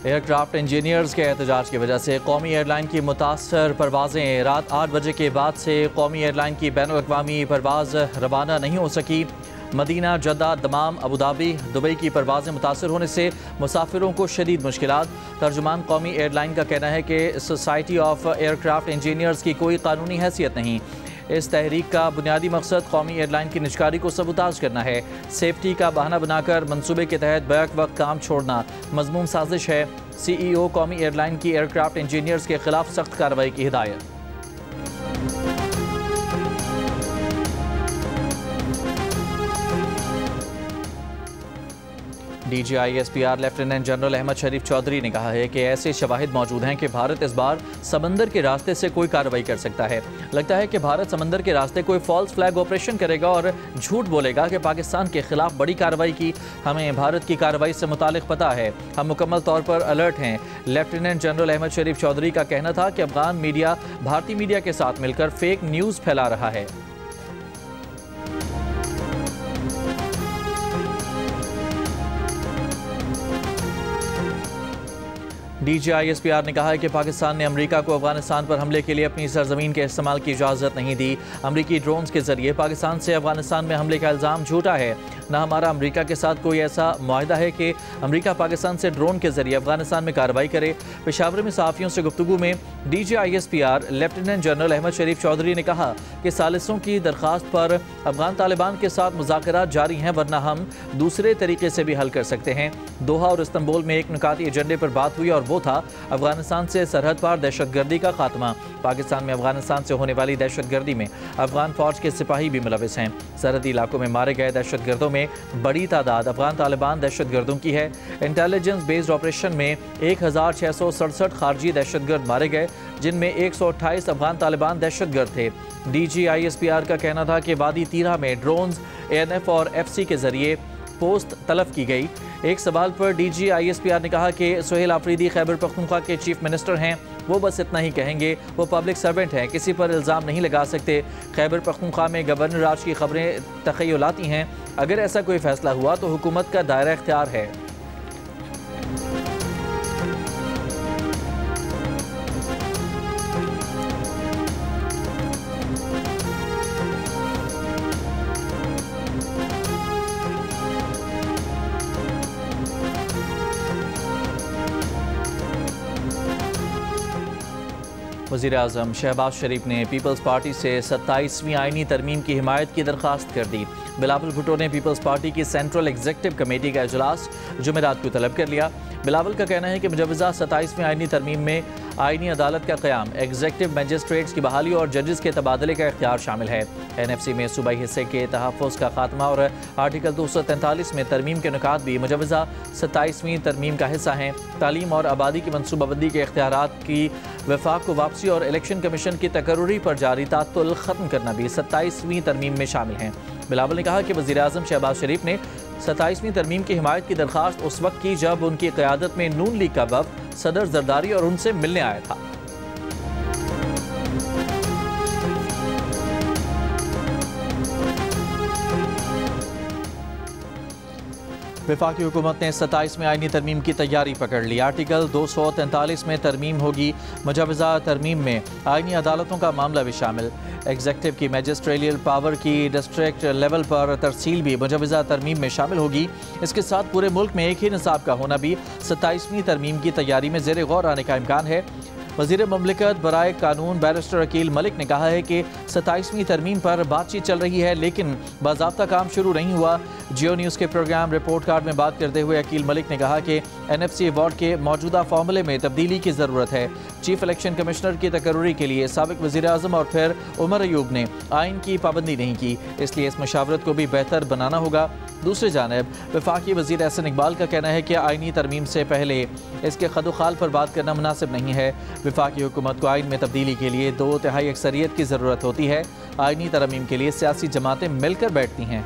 Aircraft engineers के एहतजाज की वजह से कौमी एयरलाइन की मुतासर परवाज़ें रात 8 बजे के बाद से कौमी एयरलाइन की बैनुल अक़वामी परवाज़ रवाना नहीं हो सकी। Medina, Jeddah, Dammam, Abu Dhabi, Dubai की परवाज़ें मुतासर होने से मुसाफिरों को शदीद मुश्किलात। तर्जुमान कौमी एयरलाइन का कहना है कि सोसाइटी ऑफ एयरक्राफ्ट इंजीनियर्स की कोई कानूनी हैसियत नहीं। इस तहरीक का बुनियादी मकसद कौमी एयरलाइन की निजकारी को सबूताज करना है। सेफ्टी का बहाना बनाकर मनसूबे के तहत बैक वक्त काम छोड़ना मजमूम साजिश है। CEO कौमी एयरलाइन की एयरक्राफ्ट इंजीनियर्स के खिलाफ सख्त कार्रवाई की हिदायत। DGISPR लेफ्टिनेंट जनरल अहमद शरीफ चौधरी ने कहा है कि ऐसे शवाहिद मौजूद हैं कि भारत इस बार समंदर के रास्ते से कोई कार्रवाई कर सकता है। लगता है कि भारत समंदर के रास्ते कोई फॉल्स फ्लैग ऑपरेशन करेगा और झूठ बोलेगा कि पाकिस्तान के खिलाफ बड़ी कार्रवाई की। हमें भारत की कार्रवाई से मुतालिक पता है, हम मुकम्मल तौर पर अलर्ट हैं। लेफ्टिनेंट जनरल अहमद शरीफ चौधरी का कहना था कि अफगान मीडिया भारतीय मीडिया के साथ मिलकर फेक न्यूज़ फैला रहा है। DGISPR ने कहा है कि पाकिस्तान ने अमेरिका को अफगानिस्तान पर हमले के लिए अपनी सरजमीन के इस्तेमाल की इजाज़त नहीं दी। अमेरिकी ड्रोन्स के जरिए पाकिस्तान से अफगानिस्तान में हमले का इल्ज़ाम झूठा है। न हमारा अमेरिका के साथ कोई ऐसा मुआहदा है कि अमेरिका पाकिस्तान से ड्रोन के जरिए अफगानिस्तान में कार्रवाई करे। पेशावर में सहाफ़ियों से गुफ्तगू में DGISPR लेफ्टिनेंट जनरल अहमद शरीफ चौधरी ने कहा कि सालिसों की दरख्वास्त पर अफगान तालिबान के साथ मुज़ाकरात जारी हैं, वरना हम दूसरे तरीके से भी हल कर सकते हैं। दोहा और इस्तांबुल में एक नुकाती एजेंडे पर बात हुई और वो था अफगानिस्तान से सरहद पार दहशतगर्दी का खात्मा। पाकिस्तान में अफगानिस्तान से होने वाली दहशतगर्दी में अफगान फौज के सिपाही भी मुलविस हैं। सरहदी इलाकों में मारे गए दहशतगर्दों में बड़ी तादाद अफगान तालिबान दहशतगर्दों की है। इंटेलिजेंस बेस्ड ऑपरेशन में 1667 खारजी दहशतगर्द मारे गए, जिनमें 128 अफगान तालिबान दहशतगर्द थे। DGISPR का कहना था कि वादी तीरा में ड्रोन्स ANF और FC के जरिए पोस्ट तलब की गई। एक सवाल पर DGISPR ने कहा कि सुहेल आफरीदी खैबर पख्तूनख्वा के चीफ मिनिस्टर हैं, वो बस इतना ही कहेंगे, वो पब्लिक सर्वेंट हैं, किसी पर इल्ज़ाम नहीं लगा सकते। खैबर पख्तूनख्वा में गवर्नर राज की खबरें तखय्युलाती हैं। अगर ऐसा कोई फैसला हुआ तो हुकूमत का दायरा इख्तियार है। वज़ीर-ए-आज़म शहबाज शरीफ ने पीपल्स पार्टी से 27वीं आइनी तरमीम की हिमायत की दरख्वास्त कर दी। बिलावल भुट्टो ने पीपल्स पार्टी की सेंट्रल एग्जीक्यूटिव कमेटी का इजलास जुमेरात को तलब कर लिया। बिलावल का कहना है कि मुजवज़ा 27वीं आइनी तरमीम में आइनी अदालत का क़याम, एग्जीक्यूटिव मजिस्ट्रेट्स की बहाली और जजेस के तबादले का इख्तियार शामिल है। NFC में सूबाई हिस्से के तहफ़्फ़ुज़ का खात्मा और आर्टिकल 243 में तरमीम के नुकात भी मुजवज़ा 27वीं तरमीम का हिस्सा हैं। तालीम और आबादी की मनसूबाबंदी के इख्तियारात की वफाक को वापसी और इलेक्शन कमीशन की तकर्रुरी पर जारी तातुल ख़त्म करना भी 27वीं तरमीम में शामिल हैं। बिलावल ने कहा कि वज़ीर-ए-आज़म शहबाज शरीफ ने 27वीं तरमीम की हिमायत की दरख्वास्त उस वक्त की जब उनकी क़यादत में नून लीग का वफ़द सदर जरदारी और उनसे मिलने आया था। वफाकी हुकूमत ने 27वें आइनी तरमीम की तैयारी पकड़ ली। आर्टिकल 243 में तरमीम होगी। मुजवज़ा तरमीम में आइनी अदालतों का मामला भी शामिल। एग्जीक्यूटिव की मैजिस्ट्रेलियल पावर की डिस्ट्रिक्ट लेवल पर तरसील भी मुजवज़ा तरमीम में शामिल होगी। इसके साथ पूरे मुल्क में एक ही निसाब का होना भी 27वीं तरमीम की तैयारी में ज़ेर गौर आने का इम्कान है। वज़ीर मुमलिकत बराए कानून बैरिस्टर अकील मलिक ने कहा है कि 27वीं तरमीम पर बातचीत चल रही है, लेकिन बाज़ाब्ता काम शुरू नहीं हुआ। जियो न्यूज़ के प्रोग्राम रिपोर्ट कार्ड में बात करते हुए अकील मलिक ने कहा कि NFC अवार्ड के मौजूदा फार्मूले में तब्दीली की ज़रूरत है। चीफ इलेक्शन कमिश्नर की तकर्रुरी के लिए साबिक वज़ीर-ए-आज़म और फिर उमर अयूब ने आइन की पाबंदी नहीं की, इसलिए इस मशावरत को भी बेहतर बनाना होगा। दूसरी जानिब वफाकी वज़ीर एहसन इकबाल का कहना है कि आइनी तरमीम से पहले इसके खदोखाल पर बात करना मुनासिब नहीं है। वफाकी हुकूमत को आइन में तब्दीली के लिए 2/3 अक्सरियत की ज़रूरत होती है। आइनी तरमीम के लिए सियासी जमातें मिलकर बैठती हैं।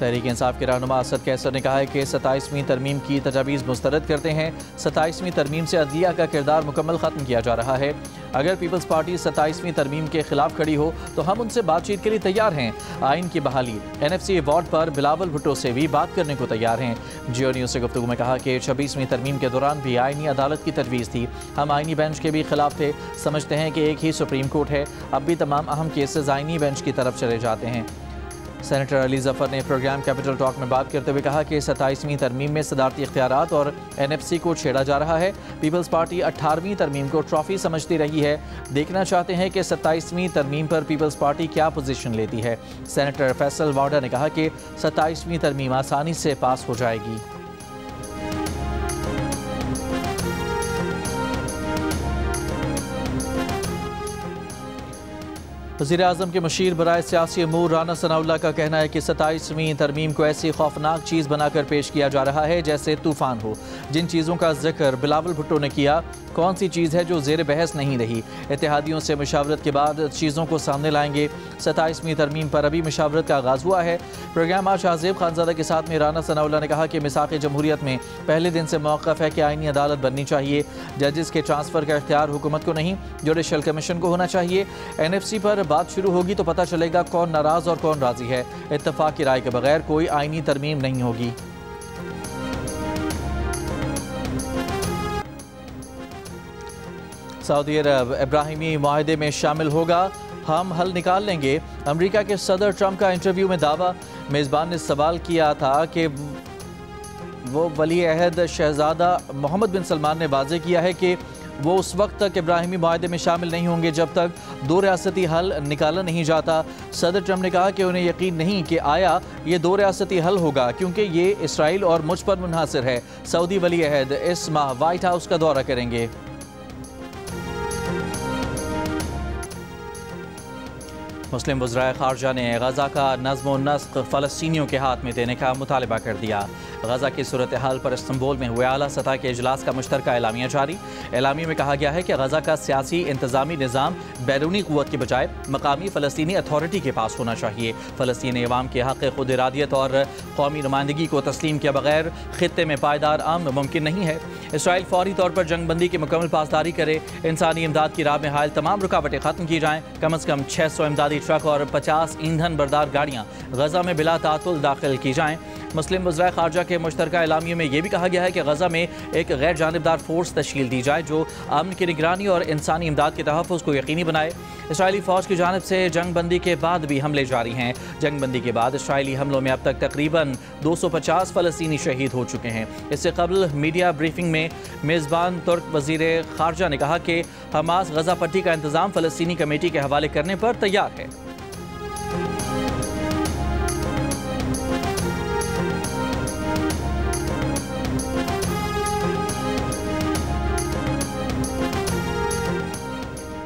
तहरीक इंसाफ के रहनुमा असद कैसर ने कहा है कि 27वीं तरमीम की तजावीज़ मुस्तरद करते हैं। 27वीं तरमीम से अदलिया का किरदार मुकम्मल ख़त्म किया जा रहा है। अगर पीपल्स पार्टी 27वीं तरमीम के खिलाफ खड़ी हो तो हम उनसे बातचीत के लिए तैयार हैं। आइन की बहाली NFC अवार्ड पर बिलावल भुट्टो से भी बात करने को तैयार हैं। जियो न्यूज़ से गुफ्तगू में कहा कि 26वीं तरमीम के दौरान भी आइनी अदालत की तजवीज़ थी। हम आइनी बेंच के भी खिलाफ थे। समझते हैं कि एक ही सुप्रीम कोर्ट है। अब भी तमाम अहम केसेस आइनी बेंच की तरफ चले जाते हैं। सेनेटर अली जफर ने प्रोग्राम कैपिटल टॉक में बात करते हुए कहा कि 27वीं तरमीम में सदारती इख्तियारात और NFC को छेड़ा जा रहा है। पीपल्स पार्टी 18वीं तरमीम को ट्रॉफी समझती रही है। देखना चाहते हैं कि 27वीं तरमीम पर पीपल्स पार्टी क्या पोजीशन लेती है। सेनेटर फैसल वाडा ने कहा कि 27वीं तरमीम आसानी से पास हो जाएगी। वज़ीर-ए-आज़म के मुशीर बराए सियासी अमूर राना सनाउल्लाह का कहना है कि 27वीं तरमीम को ऐसी खौफनाक चीज़ बनाकर पेश किया जा रहा है जैसे तूफ़ान हो। जिन चीज़ों का जिक्र बिलावल भुट्टो ने किया, कौन सी चीज़ है जो ज़ेर बहस नहीं रही। इत्तेहादियों से मुशावरत के बाद चीज़ों को सामने लाएंगे। 27वीं तरमीम पर अभी मुशावरत का आगाज़ हुआ है। प्रोग्राम आज शाहज़ेब खानज़ादा के साथ में राना सनाउल्लाह ने कहा कि मिसाक़ जमहूरियत में पहले दिन से मौक़िफ़ है कि आइनी अदालत बननी चाहिए। जजेस के ट्रांसफ़र का इख्तियार हुकूमत को नहीं, जुडिशल कमीशन को होना चाहिए। NFC पर बात शुरू होगी तो पता चलेगा कौन नाराज़ और कौन राज़ी है। इत्तफ़ाक़ की राय के बगैर कोई आइनी तरमीम नहीं होगी। सऊदी अरब इब्राहिमी मुआहदे में शामिल होगा, हम हल निकाल लेंगे। अमेरिका के सदर ट्रंप का इंटरव्यू में दावा। मेज़बान ने सवाल किया था कि वो वली अहद शहजादा मोहम्मद बिन सलमान ने वाज़ेह किया है कि वो उस वक्त तक इब्राहिमी मुआहदे में शामिल नहीं होंगे जब तक दो रियासती हल निकाला नहीं जाता। सदर ट्रंप ने कहा कि उन्हें यकीन नहीं कि आया ये दो रियासती हल होगा, क्योंकि ये इसराइल और मुझ पर मुनहसर है। सऊदी वली अहद इस माह व्हाइट हाउस का दौरा करेंगे। मुस्लिम वज़राए ख़ारजा ने गज़ा का नज़्म व नस्क़ फ़लस्तीनियों के हाथ में देने का मुतालबा कर दिया। गज़ा की सूरत हाल पर इस्तांबुल में हुए आला सतह के इजलास का मुश्तरका एलामिया जारी। एलामिया में कहा गया है कि गज़ा का सियासी इंतज़ामी निज़ाम बैरूनी क़ुव्वत के बजाय मकामी फ़लस्तीनी अथॉरिटी के पास होना चाहिए। फ़लस्तीनी अवाम के हक़ खुद इरादियत और कौमी नुमाइंदगी को तस्लीम किए बगैर ख़ित्ते में पायदार अमन मुमकिन नहीं है। इसराइल फ़ौरी तौर पर जंगबंदी की मुकम्मल पासदारी करे। इंसानी इमदाद की राह में हायल तमाम रुकावटें ख़त्म की जाएँ। कम अज़ कम 600 इमदादी ट्रक और 50 ईंधन बरदार गाड़ियाँ गज़ा में बिला तातुल दाखिल की जाएँ। मुस्लिम वज़राए ख़ारजा के मुश्तरका एलामिया में यह भी कहा गया है कि गज़ा में एक गैर जानिबदार फोर्स तश्कील दी जाए जो अमन की निगरानी और इंसानी इमदाद के तहफ़्फ़ुज़ को यकीनी बनाए। इसराइली फ़ौज की जानिब से जंगबंदी के बाद भी हमले जारी हैं। जंगबंदी के बाद इसराइली हमलों में अब तक तकरीबन 250 फ़लस्तीनी शहीद हो चुके हैं। इससे कबल मीडिया ब्रीफिंग में मेज़बान तुर्क वज़ीर ख़ारजा ने कहा कि हमास गज़ा पट्टी का इंतज़ाम फ़लस्तीनी कमेटी के हवाले करने पर तैयार है।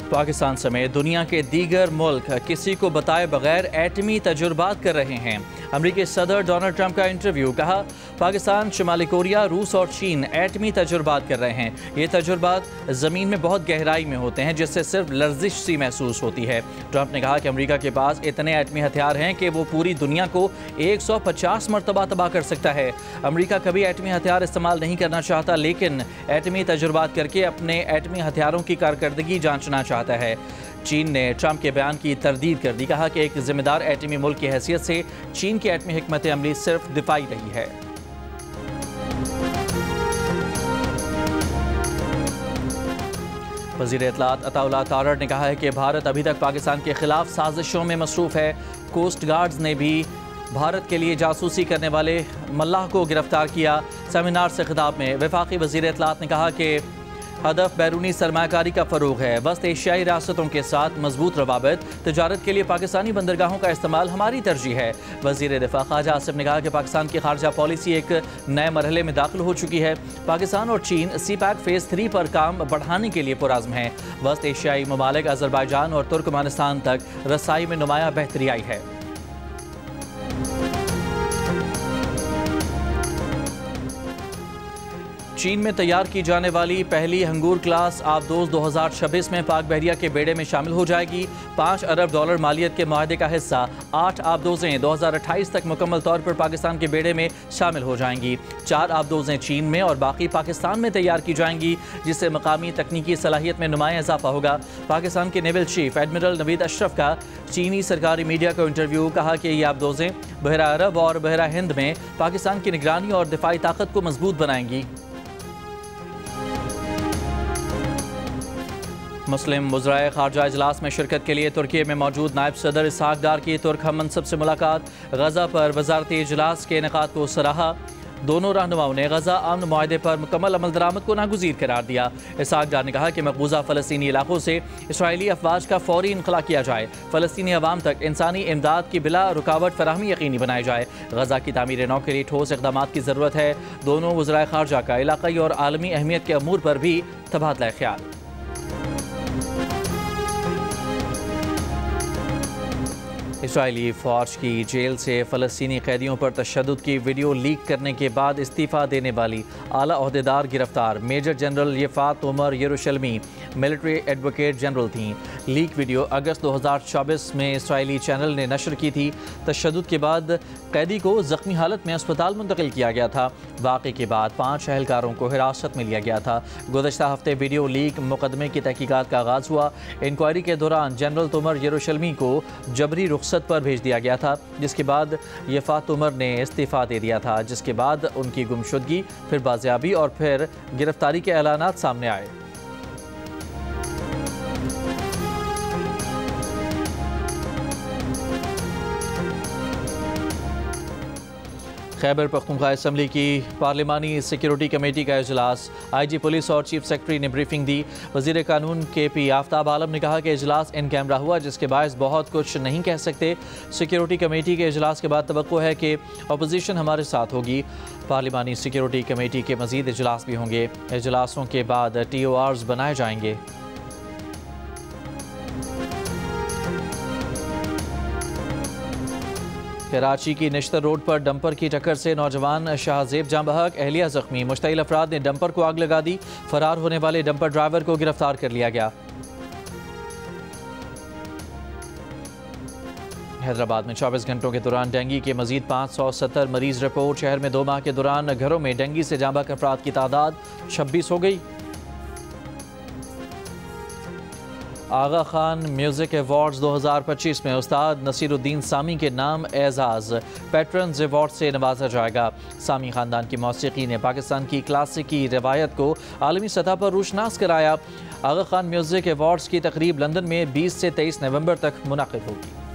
पाकिस्तान समेत दुनिया के दीगर मुल्क किसी को बताए बगैर एटमी तजुर्बात कर रहे हैं। अमरीकी सदर डोनाल्ड ट्रंप का इंटरव्यू। कहा, पाकिस्तान, शुमाली कोरिया, रूस और चीन एटमी तजुर्बात कर रहे हैं। ये तजुर्बात ज़मीन में बहुत गहराई में होते हैं जिससे सिर्फ लर्जिश सी महसूस होती है। ट्रंप ने कहा कि अमरीका के पास इतने एटमी हथियार हैं कि वो पूरी दुनिया को 150 मरतबा तबाह कर सकता है। अमरीका कभी एटमी हथियार इस्तेमाल नहीं करना चाहता, लेकिन एटमी तजुर्बात करके अपने एटमी हथियारों की कारकर्दगी जांचना चाहता है। चीन ने ट्रंप के बयान की तरदीद कर दी। कहा कि एक जिम्मेदार एटमी मुल्क की हैसियत से चीन की एटमी हिकमत अमली सिर्फ दिफाई रही है। वज़ीर इत्तलात अताउल्लाह तारड़ ने कहा है कि भारत अभी तक पाकिस्तान के खिलाफ साजिशों में मसरूफ़ है। कोस्ट गार्ड्स ने भी भारत के लिए जासूसी करने वाले मल्लाह को गिरफ्तार किया। सेमिनार से खिताब में वफाकी वज़ीर इत्तलात ने कहा कि हदफ बैरूनी सरमायाकारी का फ़रोग़ है। वस्त एशियाई रियासतों के साथ मजबूत रवाबित, तजारत के लिए पाकिस्तानी बंदरगाहों का इस्तेमाल हमारी तरजीह है। वज़ीर दिफ़ा ख्वाजा आसिफ ने कहा कि पाकिस्तान की खारजा पॉलिसी एक नए मरहले में दाखिल हो चुकी है। पाकिस्तान और चीन CPAC फ़ेज़ 3 पर काम बढ़ाने के लिए पुरज़्म हैं। वस्त एशियाई ममालिक अज़रबैजान और तुर्कमानिस्तान तक रसाई में नुमाया बेहतरी आई है। चीन में तैयार की जाने वाली पहली हंगूर क्लास आबदोज 2026 में पाक बहरिया के बेड़े में शामिल हो जाएगी। $5 अरब मालियत के माहदे का हिस्सा 8 आबदोजें 2028 तक मुकम्मल तौर पर पाकिस्तान के बेड़े में शामिल हो जाएंगी। 4 आबदोजें चीन में और बाकी पाकिस्तान में तैयार की जाएंगी, जिससे मकामी तकनीकी सलाहियत में नुमाया इजाफा होगा। पाकिस्तान के naval chief admiral Naveed Ashraf का चीनी सरकारी मीडिया को इंटरव्यू, कहा कि ये आबदोजें बहरा अरब और बहरा हिंद में पाकिस्तान की निगरानी और दिफाई ताकत को मजबूत बनाएंगी। मुस्लिम वज़राए ख़ारजा इजलास में शिरकत के लिए तुर्की में मौजूद नायब सदर इसहाक डार की तुर्क हम मनसब से मुलाकात। गज़ा पर वज़ारती इजलास के इनेकाद को सराहा। दोनों रहनुमाओं ने गज़ा अमन मुआहदे पर मुकम्मल अमल दरामद को नागुज़ीर करार दिया। इसहाक डार ने कहा कि मकबूजा फ़लस्तीनी इलाकों से इसराइली अफवाज का फ़ौरी इनखला किया जाए। फ़लस्तीनी अवाम तक इंसानी इमदाद की बिला रुकावट फराहमी यकीनी बनाई जाए। गज़ा की तामीर नौ के लिए ठोस इक़दाम की ज़रूरत है। दोनों वज़राए ख़ारजा का इलाक़ाई और आलमी अहमियत के अमूर पर भी तबादला ख्याल। इसराइली फ़ौज की जेल से फ़लस्तीनी कैदियों पर तशद्दुद की वीडियो लीक करने के बाद इस्तीफ़ा देने वाली आला ओहदेदार गिरफ्तार। मेजर जनरल यफ़ात उमर यरूशलमी मिलिट्री एडवोकेट जनरल थीं। लीक वीडियो अगस्त 2024 में इसराइली चैनल ने नशर की थी। तशद्दुद के बाद कैदी को ज़ख्मी हालत में अस्पताल मुंतकिल किया गया था। वाक़े के बाद 5 अहलकारों को हिरासत में लिया गया था। गुज़श्ता हफ्ते वीडियो लीक मुकदमे की तहकीकात का आगाज़ हुआ। इंक्वायरी के दौरान जनरल तुमर यरूशलमी को जबरी रुख्सत पर भेज दिया गया था, जिसके बाद यफ़ात उमर ने इस्तीफ़ा दे दिया था, जिसके बाद उनकी गुमशुदगी, फिर बाजियाबी और फिर गिरफ्तारी के ऐलानात सामने आए। खैबर पख्तूनख्वा असम्बली की पार्लिमानी सिक्योरिटी कमेटी का इजलास। IG पुलिस और चीफ सेक्रेटरी ने ब्रीफिंग दी। वज़ीर कानून KP आफ्ताब आलम ने कहा कि इजलास इन कैमरा हुआ, जिसके बायस बहुत कुछ नहीं कह सकते। सिक्योरिटी कमेटी के इजलास के बाद तवक्को है कि अपोजिशन हमारे साथ होगी। पार्लिमानी सिक्योरिटी कमेटी के मज़ीद इजलास भी होंगे। इजलासों के बाद TORs बनाए जाएंगे। कराची की निश्तर रोड पर डंपर की टक्कर से नौजवान शाहजेब जाँ बहक, एहलिया जख्मी। मुश्तइल अफराद ने डंपर को आग लगा दी। फरार होने वाले डंपर ड्राइवर को गिरफ्तार कर लिया गया। हैदराबाद में 24 घंटों के दौरान डेंगू के मजीद 570 मरीज रिपोर्ट। शहर में 2 माह के दौरान घरों में डेंगू से जाँ बहक अफराद की तादाद 26 हो गई। आगा खान म्यूज़िक अवार्ड्स 2025 में उस्ताद नसीरुद्दीन सामी के नाम एजाज़ पैट्रन्स अवार्ड से नवाजा जाएगा। सामी ख़ानदान की मौसीकी ने पाकिस्तान की क्लासिकी रवायत को आलमी सतह पर रोशनास कराया। आगा खान म्यूज़िक अवार्ड्स की तकरीब लंदन में 20 से 23 नवंबर तक मुनाकिद होगी।